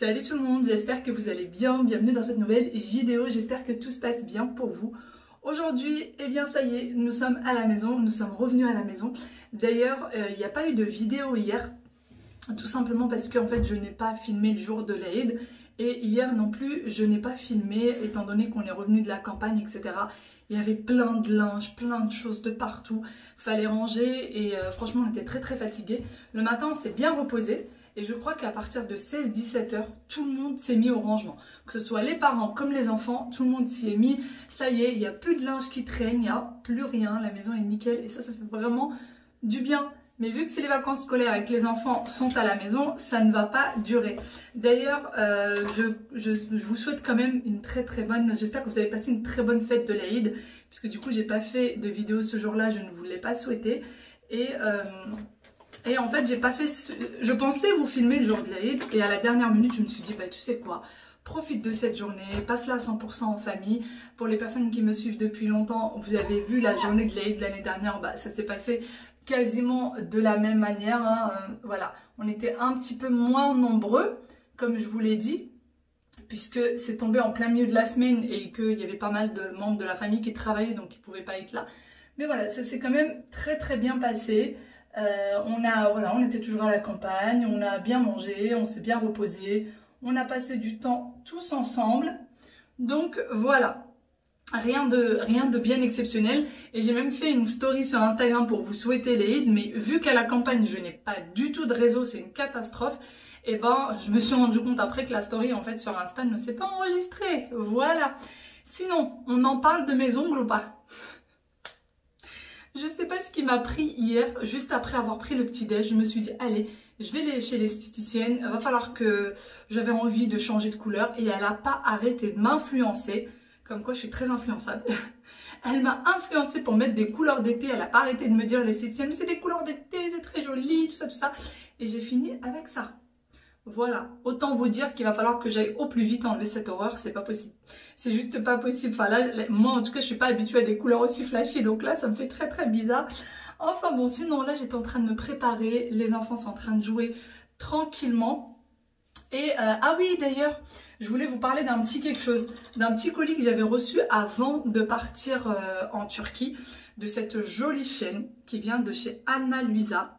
Salut tout le monde, j'espère que vous allez bien, bienvenue dans cette nouvelle vidéo, j'espère que tout se passe bien pour vous. Aujourd'hui, eh bien ça y est, nous sommes à la maison, nous sommes revenus à la maison. D'ailleurs, il n'y a pas eu de vidéo hier, tout simplement parce qu'en fait je n'ai pas filmé le jour de l'Aïd. Et hier non plus, je n'ai pas filmé, étant donné qu'on est revenu de la campagne, etc. Il y avait plein de linge, plein de choses de partout, fallait ranger et franchement on était très fatigués. Le matin on s'est bien reposé. Et je crois qu'à partir de 16-17 heures, tout le monde s'est mis au rangement. Que ce soit les parents comme les enfants, tout le monde s'y est mis. Ça y est, il n'y a plus de linge qui traîne, il n'y a plus rien. La maison est nickel et ça fait vraiment du bien. Mais vu que c'est les vacances scolaires et que les enfants sont à la maison, ça ne va pas durer. D'ailleurs, je vous souhaite quand même une très bonne... J'espère que vous avez passé une très bonne fête de l'Aïd. Puisque du coup, j'ai pas fait de vidéo ce jour-là, je ne vous l'ai pas souhaité. Et en fait, j'ai pas fait... Je pensais vous filmer le jour de l'Aïd et à la dernière minute, je me suis dit, bah tu sais quoi, profite de cette journée, passe-la à 100% en famille. Pour les personnes qui me suivent depuis longtemps, vous avez vu la journée de l'Aïd l'année dernière, bah ça s'est passé quasiment de la même manière. Hein. Voilà, on était un petit peu moins nombreux, comme je vous l'ai dit, puisque c'est tombé en plein milieu de la semaine et qu'il y avait pas mal de membres de la famille qui travaillaient, donc ils ne pouvaient pas être là. Mais voilà, ça s'est quand même très bien passé. On était toujours à la campagne, on a bien mangé, on s'est bien reposé, on a passé du temps tous ensemble. Donc voilà, rien de bien exceptionnel. Et j'ai même fait une story sur Instagram pour vous souhaiter l'Aïd, mais vu qu'à la campagne je n'ai pas du tout de réseau, c'est une catastrophe. Et ben je me suis rendu compte après que la story en fait sur Insta ne s'est pas enregistrée. Voilà. Sinon, on en parle de mes ongles ou pas? Je sais pas ce qui m'a pris hier, juste après avoir pris le petit-déj, je me suis dit, allez, je vais aller chez l'esthéticienne, il va falloir que j'avais envie de changer de couleur et elle n'a pas arrêté de m'influencer, comme quoi je suis très influençable. Elle m'a influencée pour mettre des couleurs d'été, elle n'a pas arrêté de me dire, l'esthéticienne, mais c'est des couleurs d'été, c'est très joli, tout ça, et j'ai fini avec ça. Voilà, autant vous dire qu'il va falloir que j'aille au plus vite enlever cette horreur, c'est pas possible. C'est juste pas possible. Enfin là, moi en tout cas, je suis pas habituée à des couleurs aussi flashy, donc là, ça me fait très bizarre. Enfin bon, sinon là, j'étais en train de me préparer, les enfants sont en train de jouer tranquillement. Et ah oui, d'ailleurs, je voulais vous parler d'un petit quelque chose, d'un petit colis que j'avais reçu avant de partir en Turquie, de cette jolie chaîne qui vient de chez Anna Luisa.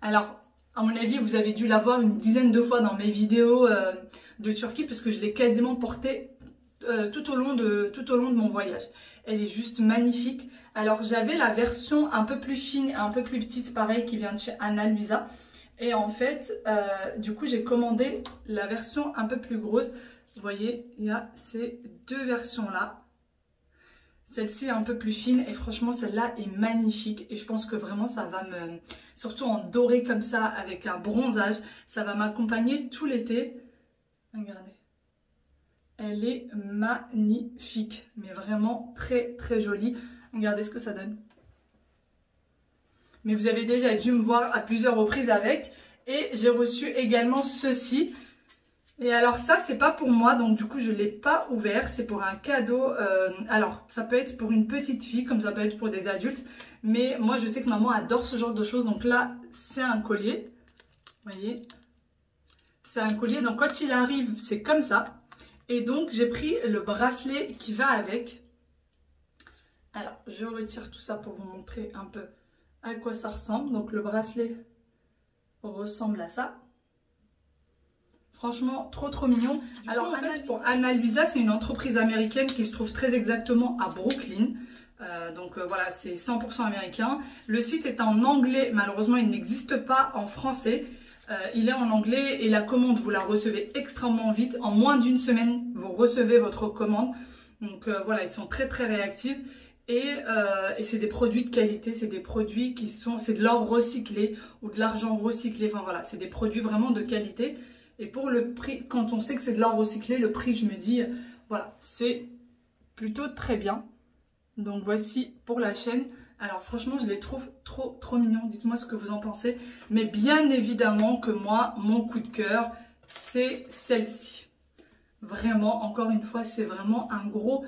Alors, à mon avis, vous avez dû la voir une dizaine de fois dans mes vidéos de Turquie parce que je l'ai quasiment portée tout au long de mon voyage. Elle est juste magnifique. Alors, j'avais la version un peu plus fine, un peu plus petite, pareil, qui vient de chez Anna Luisa. Et en fait, du coup, j'ai commandé la version un peu plus grosse. Vous voyez, il y a ces deux versions-là. Celle-ci est un peu plus fine et franchement celle-là est magnifique et je pense que vraiment ça va me, surtout en doré comme ça avec un bronzage, ça va m'accompagner tout l'été. Regardez, elle est magnifique, mais vraiment très jolie. Regardez ce que ça donne. Mais vous avez déjà dû me voir à plusieurs reprises avec et j'ai reçu également ceci. Et alors ça c'est pas pour moi, donc du coup je l'ai pas ouvert, c'est pour un cadeau. Alors ça peut être pour une petite fille comme ça peut être pour des adultes, mais moi je sais que maman adore ce genre de choses. Donc là c'est un collier, vous voyez, c'est un collier, donc quand il arrive c'est comme ça. Et donc j'ai pris le bracelet qui va avec. Alors je retire tout ça pour vous montrer un peu à quoi ça ressemble. Donc le bracelet ressemble à ça. Franchement, trop mignon. Alors en fait, pour Anna Luisa, c'est une entreprise américaine qui se trouve très exactement à Brooklyn. Voilà, c'est 100% américain. Le site est en anglais. Malheureusement, il n'existe pas en français. Il est en anglais et la commande, vous la recevez extrêmement vite. En moins d'une semaine, vous recevez votre commande. Donc voilà, ils sont très réactifs. Et c'est des produits de qualité, c'est des produits qui sont... C'est de l'or recyclé ou de l'argent recyclé. Enfin voilà, c'est des produits vraiment de qualité. Et pour le prix, quand on sait que c'est de l'or recyclé, le prix, je me dis, voilà, c'est plutôt très bien. Donc voici pour la chaîne. Alors franchement, je les trouve trop mignons. Dites-moi ce que vous en pensez. Mais bien évidemment que moi, mon coup de cœur, c'est celle-ci. Vraiment, encore une fois, c'est vraiment un gros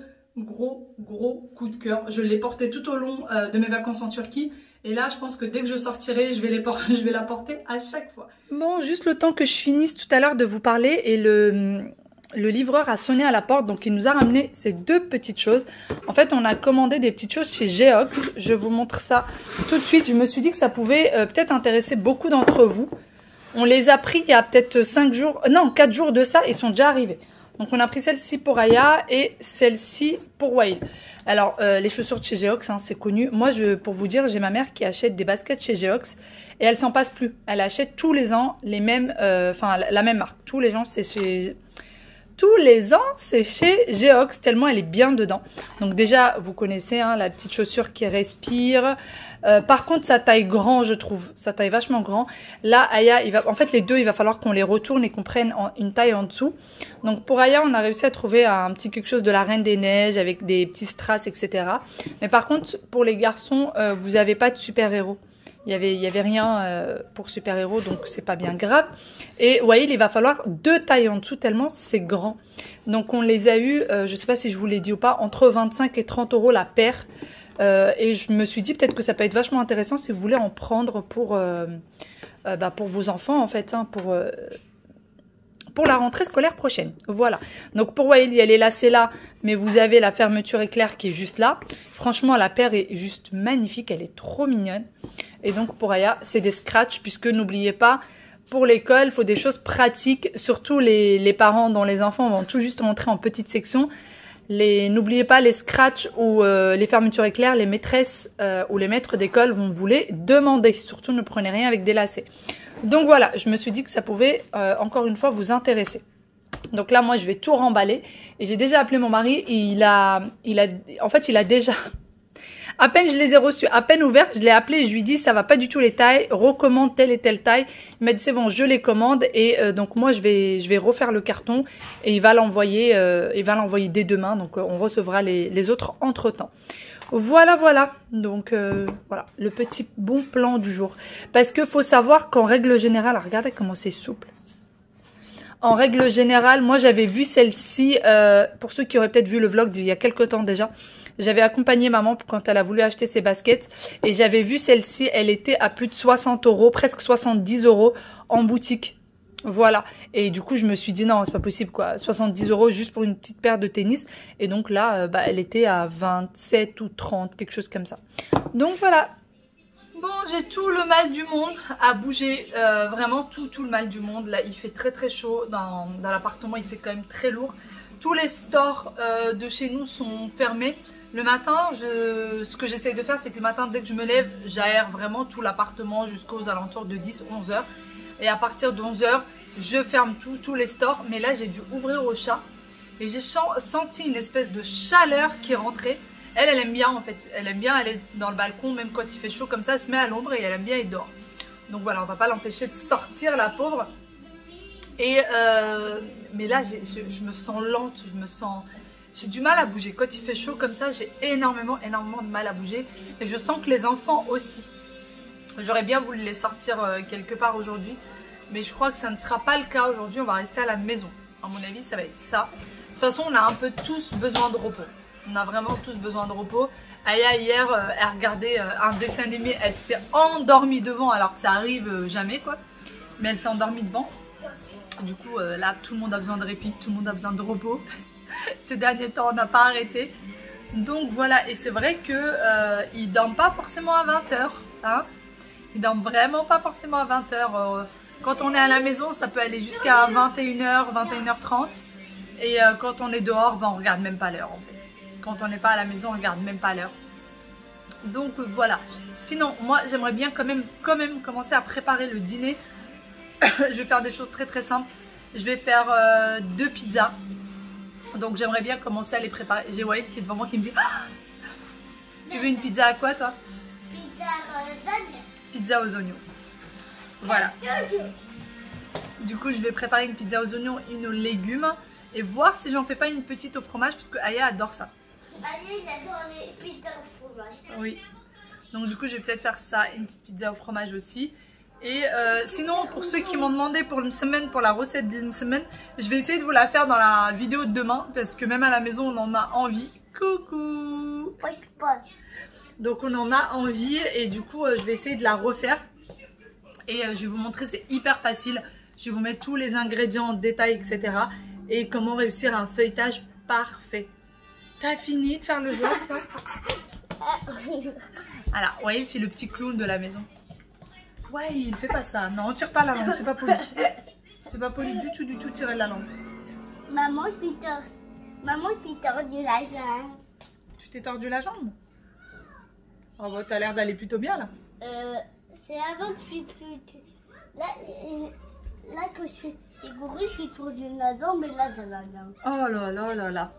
coup de cœur. Je l'ai porté tout au long de mes vacances en Turquie. Et là, je pense que dès que je sortirai, je vais la porter à chaque fois. Bon, juste le temps que je finisse tout à l'heure de vous parler et le livreur a sonné à la porte, donc il nous a ramené ces deux petites choses. En fait, on a commandé des petites choses chez Geox. Je vous montre ça tout de suite. Je me suis dit que ça pouvait peut-être intéresser beaucoup d'entre vous. On les a pris il y a peut-être 5 jours, non 4 jours de ça, ils sont déjà arrivés. Donc on a pris celle-ci pour Aya et celle-ci pour Wael. Alors les chaussures de chez Geox, hein, c'est connu. Moi, pour vous dire, j'ai ma mère qui achète des baskets chez Geox et elle s'en passe plus. Elle achète tous les ans les mêmes, la même marque. Tous les ans, c'est chez Geox, tellement elle est bien dedans. Donc déjà, vous connaissez hein, la petite chaussure qui respire. Par contre, ça taille grand, je trouve. Ça taille vachement grand. Là, Aya, en fait, les deux, il va falloir qu'on les retourne et qu'on prenne une taille en dessous. Donc pour Aya, on a réussi à trouver un petit quelque chose de la Reine des Neiges avec des petits strass, etc. Mais par contre, pour les garçons, vous n'avez pas de super-héros. Il y avait rien pour super-héros, donc c'est pas bien grave. Et voyez, il va falloir 2 tailles en dessous, tellement c'est grand. Donc on les a eu, je sais pas si je vous l'ai dit ou pas, entre 25 et 30 € la paire. Et je me suis dit peut-être que ça peut être vachement intéressant si vous voulez en prendre pour vos enfants, en fait, hein, pour la rentrée scolaire prochaine. Voilà. Donc pour Wael, il y a les lacets là, mais vous avez la fermeture éclair qui est juste là. Franchement, la paire est juste magnifique, elle est trop mignonne. Et donc pour Aya, c'est des scratchs, puisque n'oubliez pas, pour l'école, il faut des choses pratiques, surtout les parents dont les enfants vont tout juste rentrer en petite section. N'oubliez pas les scratchs ou les fermetures éclair, les maîtresses ou les maîtres d'école vont vous les demander. Surtout ne prenez rien avec des lacets. Donc voilà, je me suis dit que ça pouvait encore une fois vous intéresser. Donc là, moi, je vais tout remballer. Et j'ai déjà appelé mon mari. Et en fait, il a déjà... À peine je les ai reçus, à peine ouverts, je l'ai appelé et je lui dis ça va pas du tout les tailles, recommande telle et telle taille. Il m'a dit c'est bon, je les commande et donc moi je vais refaire le carton et il va l'envoyer dès demain. Donc on recevra les autres entre temps. Voilà. Donc voilà le petit bon plan du jour. Parce que faut savoir qu'en règle générale, regardez comment c'est souple. En règle générale, moi j'avais vu celle-ci, pour ceux qui auraient peut-être vu le vlog d'il y a quelques temps déjà, j'avais accompagné maman quand elle a voulu acheter ses baskets et j'avais vu celle-ci, elle était à plus de 60 €, presque 70 € en boutique. Voilà. Et du coup, je me suis dit non, c'est pas possible quoi, 70 € juste pour une petite paire de tennis. Et donc là, elle était à 27 ou 30, quelque chose comme ça. Donc voilà. Bon, j'ai tout le mal du monde à bouger, vraiment tout le mal du monde. Là, il fait très chaud dans l'appartement, il fait quand même très lourd. Tous les stores de chez nous sont fermés. Le matin, ce que j'essaye de faire, c'est que le matin, dès que je me lève, j'aère vraiment tout l'appartement jusqu'aux alentours de 10-11 h. Et à partir de 11 h, je ferme tous les stores. Mais là, j'ai dû ouvrir au chat et j'ai senti une espèce de chaleur qui est rentrée. Elle aime bien en fait, elle aime bien aller dans le balcon, même quand il fait chaud comme ça, elle se met à l'ombre et elle aime bien être dehors. Donc voilà, on va pas l'empêcher de sortir, la pauvre. Et mais là, je me sens lente, j'ai du mal à bouger. Quand il fait chaud comme ça, j'ai énormément de mal à bouger. Et je sens que les enfants aussi. J'aurais bien voulu les sortir quelque part aujourd'hui, mais je crois que ça ne sera pas le cas aujourd'hui, on va rester à la maison. À mon avis, ça va être ça. De toute façon, on a un peu tous besoin de repos. On a vraiment tous besoin de repos. Aya hier, elle regardait un dessin animé, elle s'est endormie devant alors que ça arrive jamais quoi. Mais elle s'est endormie devant. Du coup là, tout le monde a besoin de répit, tout le monde a besoin de repos. Ces derniers temps, on n'a pas arrêté. Donc voilà, et c'est vrai que ils dorment pas forcément à 20 h. Hein, ils dorment vraiment pas forcément à 20 h. Quand on est à la maison, ça peut aller jusqu'à 21 h, 21 h 30. Et quand on est dehors, on regarde même pas l'heure en fait. Quand on n'est pas à la maison, on regarde même pas l'heure. Donc voilà. Sinon, moi, j'aimerais bien quand même commencer à préparer le dîner. Je vais faire des choses très simples. Je vais faire 2 pizzas. Donc j'aimerais bien commencer à les préparer. J'ai Wael qui est devant moi qui me dit ah, tu veux une pizza à quoi toi? Pizza aux oignons. Pizza aux oignons. Voilà. Du coup, je vais préparer une pizza aux oignons, une aux légumes. Et voir si j'en fais pas une petite au fromage, parce que Aya adore ça. Aya, il adore les pizzas au fromage. Oui. Donc du coup, je vais peut-être faire ça, une petite pizza au fromage aussi. Et sinon, pour ceux qui m'ont demandé pour une semaine, pour la recette d'une semaine, je vais essayer de vous la faire dans la vidéo de demain, parce que même à la maison, on en a envie. Coucou. Donc on en a envie et du coup je vais essayer de la refaire. Et je vais vous montrer, c'est hyper facile. Je vais vous mettre tous les ingrédients en détail, etc. Et comment réussir un feuilletage parfait. T'as fini de faire le jour, toi? Alors, Wael, c'est le petit clown de la maison. Ouais, il fait pas ça. Non, on tire pas la langue, c'est pas poli. C'est pas poli du tout de tirer la langue. Maman, je t'ai tordu la jambe. Tu t'es tordu la jambe? Oh bah t'as l'air d'aller plutôt bien là. C'est avant que je suis plus... Là que je suis couru, je suis tordu la jambe et là ça va bien. Oh là là là là.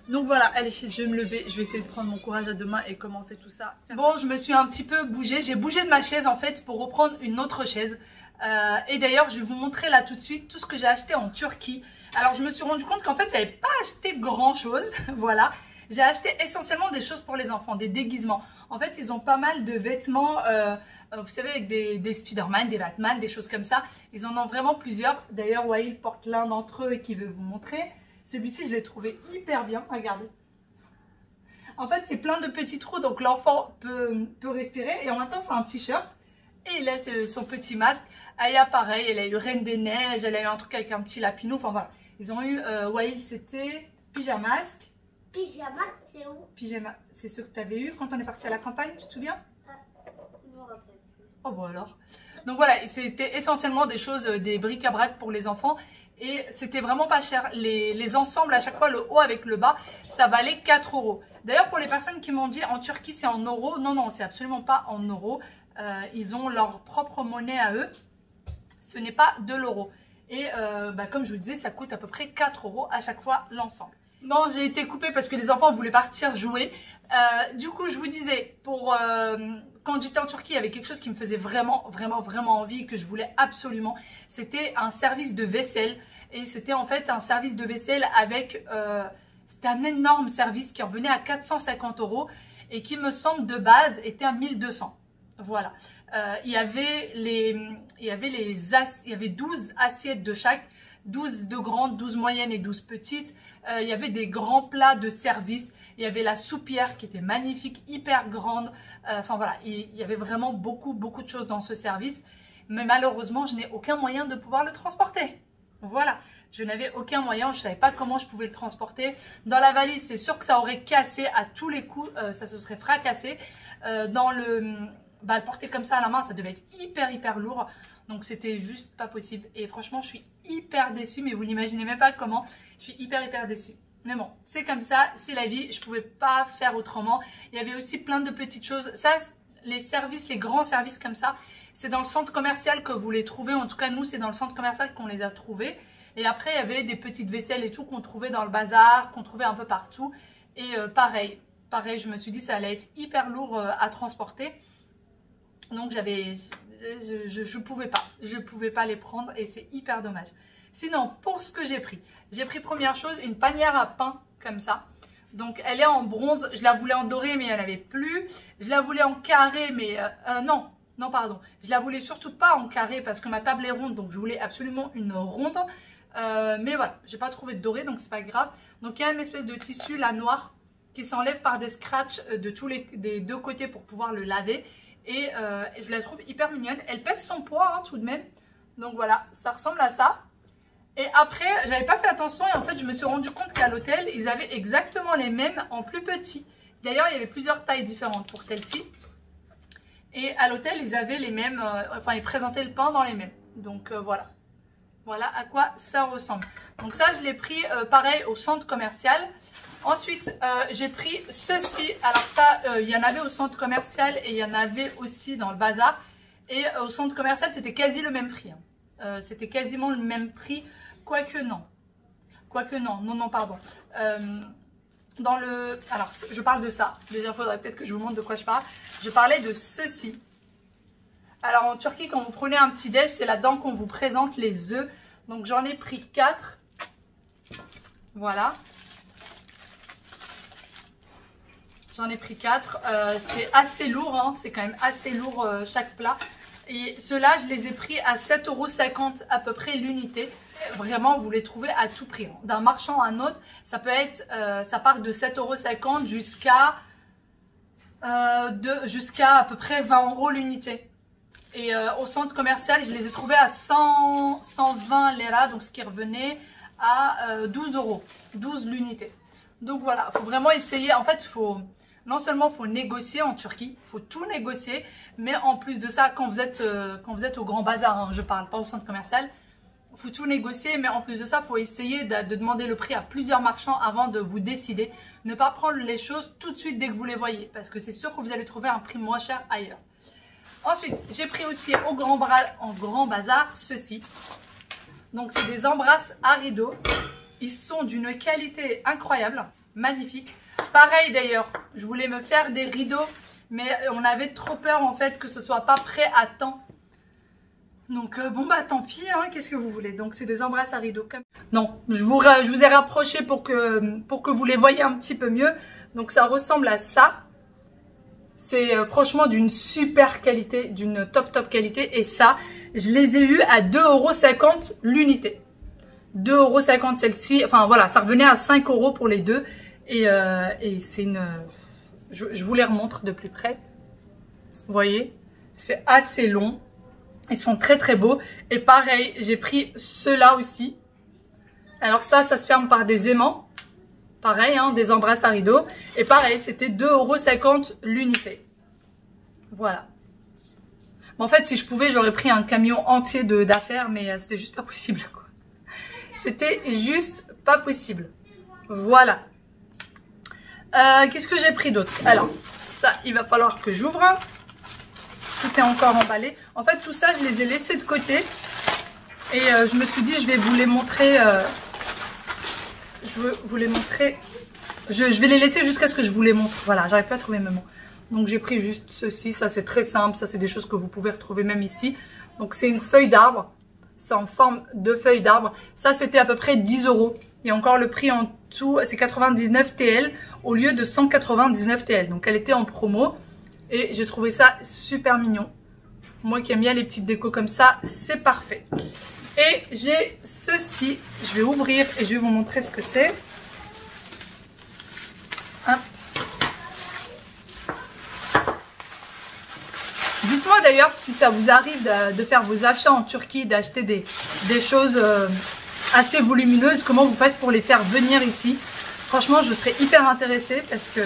Donc voilà, allez, je vais me lever, je vais essayer de prendre mon courage à deux mains et commencer tout ça. Bon, je me suis un petit peu bougée, j'ai bougé de ma chaise en fait pour reprendre une autre chaise. Et d'ailleurs, je vais vous montrer là tout de suite tout ce que j'ai acheté en Turquie. Alors, je me suis rendu compte qu'en fait, j'avais pas acheté grand chose, voilà. J'ai acheté essentiellement des choses pour les enfants, des déguisements. En fait, ils ont pas mal de vêtements, vous savez, avec des Spider-Man, des Batman, des choses comme ça. Ils en ont vraiment plusieurs. D'ailleurs, Wael porte l'un d'entre eux et qui veut vous montrer. Celui-ci, je l'ai trouvé hyper bien. Regardez. En fait, c'est plein de petits trous, donc l'enfant peut respirer. Et en même temps, c'est un t-shirt. Et il a son petit masque. Aya, pareil, elle a eu Reine des Neiges. Elle a eu un truc avec un petit lapinou. Enfin, voilà. Ils ont eu, Wael, c'était pyjamasque. Pyjama, c'est où? Pyjama, c'est ce que tu avais eu quand on est parti à la campagne, tu te souviens? Oh bon alors. Donc voilà, c'était essentiellement des choses, des bric-à-brac pour les enfants. Et c'était vraiment pas cher. Les ensembles, à chaque fois, le haut avec le bas, ça valait 4 €. D'ailleurs, pour les personnes qui m'ont dit en Turquie c'est en euros, non, non, c'est absolument pas en euros. Ils ont leur propre monnaie à eux. Ce n'est pas de l'euro. Et comme je vous disais, ça coûte à peu près 4 € à chaque fois l'ensemble. Non, j'ai été coupée parce que les enfants voulaient partir jouer. Du coup, je vous disais, quand j'étais en Turquie, il y avait quelque chose qui me faisait vraiment envie, que je voulais absolument. C'était un service de vaisselle. Et c'était en fait un service de vaisselle avec... c'était un énorme service qui revenait à 450 € et qui, me semble, de base, était à 1200. Voilà. Il y avait 12 assiettes de chaque. 12 de grandes, 12 moyennes et 12 petites. Il y avait des grands plats de service. Il y avait la soupière qui était magnifique, hyper grande. Enfin voilà, il y avait vraiment beaucoup de choses dans ce service. Mais malheureusement, je n'ai aucun moyen de pouvoir le transporter. Voilà, je n'avais aucun moyen. Je ne savais pas comment je pouvais le transporter. Dans la valise, c'est sûr que ça aurait cassé à tous les coups. Ça se serait fracassé. Le porter comme ça à la main, ça devait être hyper lourd. Donc c'était juste pas possible. Et franchement, je suis hyper déçue. Mais vous n'imaginez même pas comment. Je suis hyper déçue. Mais bon, c'est comme ça, c'est la vie. Je pouvais pas faire autrement. Il y avait aussi plein de petites choses. Ça, les services, les grands services comme ça, c'est dans le centre commercial que vous les trouvez. En tout cas, nous, c'est dans le centre commercial qu'on les a trouvés. Et après, il y avait des petites vaisselles et tout qu'on trouvait dans le bazar, qu'on trouvait un peu partout. Et pareil, je me suis dit ça allait être hyper lourd à transporter. Donc je pouvais pas les prendre et c'est hyper dommage. Sinon, pour ce que j'ai pris première chose une panière à pain comme ça. Donc elle est en bronze, je la voulais en doré mais il n'y en avait plus. Je la voulais en carré mais non pardon. Je la voulais surtout pas en carré parce que ma table est ronde donc je voulais absolument une ronde. Mais voilà, j'ai pas trouvé de doré donc c'est pas grave. Donc il y a une espèce de tissu là noir qui s'enlève par des scratchs des deux côtés pour pouvoir le laver. Et je la trouve hyper mignonne. Elle pèse son poids hein, tout de même. Donc voilà, ça ressemble à ça. Et après, j'avais pas fait attention et en fait, je me suis rendu compte qu'à l'hôtel, ils avaient exactement les mêmes en plus petit. D'ailleurs, il y avait plusieurs tailles différentes pour celle-ci. Et à l'hôtel, ils avaient les mêmes, ils présentaient le pain dans les mêmes. Donc voilà. Voilà à quoi ça ressemble. Donc ça, je l'ai pris pareil au centre commercial. Ensuite, j'ai pris ceci. Alors ça, il y en avait au centre commercial et il y en avait aussi dans le bazar. Et au centre commercial, c'était quasi le même prix. Hein. C'était quasiment le même prix. Quoique non, pardon. Alors, je parle de ça. Déjà, il faudrait peut-être que je vous montre de quoi je parle. Je parlais de ceci. Alors, en Turquie, quand vous prenez un petit déj, c'est là-dedans qu'on vous présente les œufs. Donc, j'en ai pris 4. Voilà. J'en ai pris 4. C'est assez lourd, hein. C'est quand même assez lourd chaque plat. Et ceux-là, je les ai pris à 7,50 € à peu près l'unité. Vraiment, vous les trouvez à tout prix. D'un marchand à un autre, ça peut être, ça part de 7,50 € jusqu'à jusqu'à à peu près 20 € l'unité. Et au centre commercial, je les ai trouvés à 120 lira, donc ce qui revenait à 12 €, 12 l'unité. Donc voilà, il faut vraiment essayer. En fait, non seulement il faut négocier en Turquie, il faut tout négocier, mais en plus de ça, quand vous êtes au Grand Bazar, hein, je parle pas au centre commercial, il faut tout négocier, mais en plus de ça, il faut essayer de demander le prix à plusieurs marchands avant de vous décider. Ne pas prendre les choses tout de suite dès que vous les voyez, parce que c'est sûr que vous allez trouver un prix moins cher ailleurs. Ensuite, j'ai pris aussi en Grand Bazar ceci. Donc, c'est des embrasses à rideaux. Ils sont d'une qualité incroyable, magnifique. Pareil d'ailleurs, je voulais me faire des rideaux, mais on avait trop peur en fait que ce soit pas prêt à temps. Donc bon bah tant pis, hein, qu'est-ce que vous voulez. Donc c'est des embrasses à rideaux. Non, je vous ai rapproché pour que vous les voyez un petit peu mieux. Donc ça ressemble à ça. C'est franchement d'une super qualité, d'une top qualité. Et ça, je les ai eus à 2,50 € l'unité. 2,50 € celle-ci. Enfin voilà, ça revenait à 5 € pour les deux. Et c'est une... Je vous les remontre de plus près. Vous voyez, c'est assez long. Ils sont très beaux. Et pareil, j'ai pris ceux-là aussi. Alors ça se ferme par des aimants. Pareil, hein, des embrasses à rideaux. Et pareil, c'était 2,50 € l'unité. Voilà. En fait, si je pouvais, j'aurais pris un camion entier d'affaires, mais c'était juste pas possible, quoi. C'était juste pas possible. Voilà. Qu'est-ce que j'ai pris d'autre? Alors, ça, il va falloir que j'ouvre. Tout est encore emballé. En fait, tout ça, je les ai laissés de côté. Et je me suis dit, je vais vous les montrer. Je veux vous les montrer. Je vais les laisser jusqu'à ce que je vous les montre. Voilà, j'arrive pas à trouver mes mots. Donc, j'ai pris juste ceci. Ça, c'est très simple. Ça, c'est des choses que vous pouvez retrouver même ici. Donc, c'est une feuille d'arbre. C'est en forme de feuille d'arbre. Ça, c'était à peu près 10 €. Et encore le prix en tout, c'est 99 TL au lieu de 199 TL. Donc, elle était en promo. Et j'ai trouvé ça super mignon. Moi qui aime bien les petites décos comme ça, c'est parfait. Et j'ai ceci. Je vais ouvrir et je vais vous montrer ce que c'est. Hein. Dites-moi d'ailleurs si ça vous arrive de faire vos achats en Turquie, d'acheter des choses assez volumineuses. Comment vous faites pour les faire venir ici? Franchement, je serais hyper intéressée parce que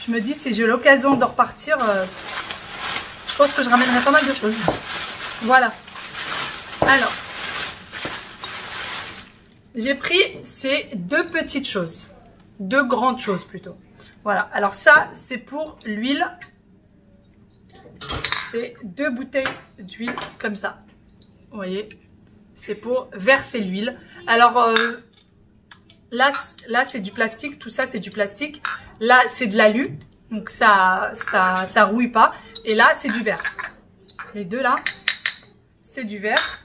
je me dis si j'ai l'occasion de repartir, je pense que je ramènerai pas mal de choses. Voilà. Alors, j'ai pris ces deux petites choses. Deux grandes choses plutôt. Voilà. Alors ça, c'est pour l'huile. C'est 2 bouteilles d'huile comme ça. Vous voyez, c'est pour verser l'huile. Alors là c'est du plastique. Tout ça, c'est du plastique. Là, c'est de l'alu. Donc ça rouille pas. Et là, c'est du verre. Les deux là, c'est du verre.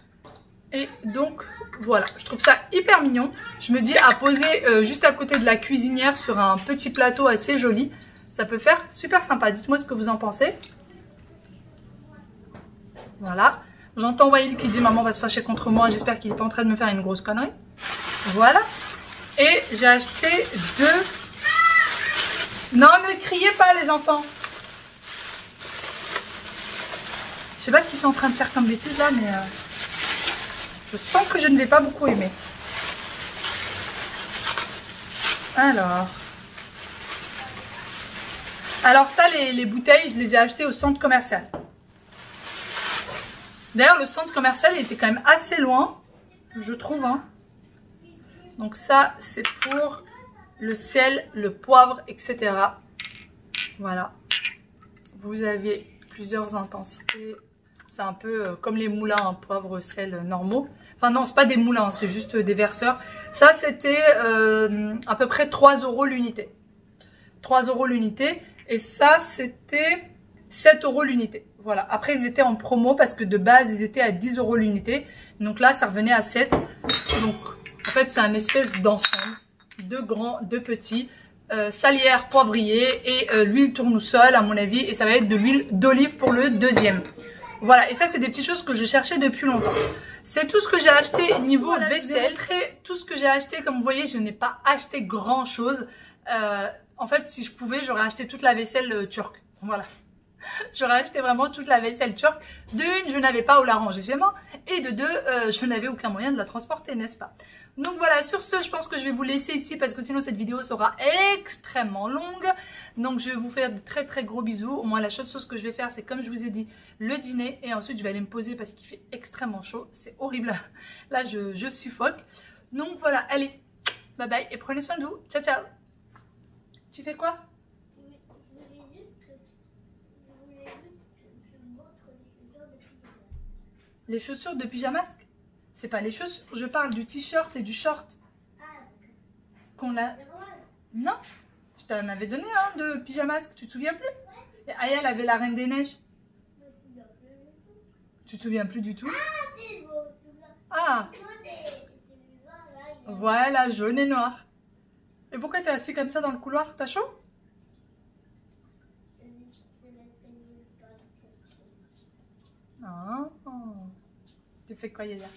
Et donc, voilà. Je trouve ça hyper mignon. Je me dis à poser juste à côté de la cuisinière sur un petit plateau assez joli. Ça peut faire super sympa. Dites-moi ce que vous en pensez. Voilà. J'entends Wael qui dit maman va se fâcher contre moi. J'espère qu'il n'est pas en train de me faire une grosse connerie. Voilà. Et j'ai acheté 2. Non, ne criez pas les enfants. Je sais pas ce qu'ils sont en train de faire comme bêtises là, mais je sens que je ne vais pas beaucoup aimer. Alors ça, les bouteilles, je les ai achetées au centre commercial. D'ailleurs, le centre commercial il était quand même assez loin, je trouve. Hein. Donc ça, c'est pour le sel, le poivre, etc. Voilà. Vous avez plusieurs intensités. C'est un peu comme les moulins, hein, poivre, sel normaux. Enfin non, c'est pas des moulins, c'est juste des verseurs. Ça, c'était à peu près 3 € l'unité. 3 € l'unité. Et ça, c'était 7 € l'unité. Voilà. Après, ils étaient en promo parce que de base, ils étaient à 10 € l'unité. Donc là, ça revenait à 7. Donc, en fait, c'est un espèce d'ensemble. 2 grands, 2 petits. Salière, poivrier et l'huile tournesol, à mon avis. Et ça va être de l'huile d'olive pour le deuxième. Voilà. Et ça, c'est des petites choses que je cherchais depuis longtemps. C'est tout ce que j'ai acheté niveau vaisselle. Tout ce que j'ai acheté, comme vous voyez, je n'ai pas acheté grand chose. En fait, si je pouvais, j'aurais acheté toute la vaisselle turque. Voilà. J'aurais acheté vraiment toute la vaisselle turque. De une, je n'avais pas où la ranger chez moi. Et de deux, je n'avais aucun moyen de la transporter, n'est-ce pas? Donc voilà, sur ce, je pense que je vais vous laisser ici parce que sinon cette vidéo sera extrêmement longue. Donc je vais vous faire de très très gros bisous. Au moins la seule chose que je vais faire, c'est comme je vous ai dit, le dîner. Et ensuite, je vais aller me poser parce qu'il fait extrêmement chaud. C'est horrible. Là, je suffoque. Donc voilà, allez, bye bye et prenez soin de vous. Ciao, ciao. Tu fais quoi? Les chaussures de pyjamasque? C'est pas les chaussures, je parle du t-shirt et du short. Qu'on a... Non, je t'en avais donné un de pyjamasque, tu te souviens plus? Et Aya, elle avait la Reine des Neiges. Tu te souviens plus du tout? Ah, voilà, jaune et noir. Et pourquoi t'es assis comme ça dans le couloir? T'as chaud? Ah, tu fais quoi, Yaya?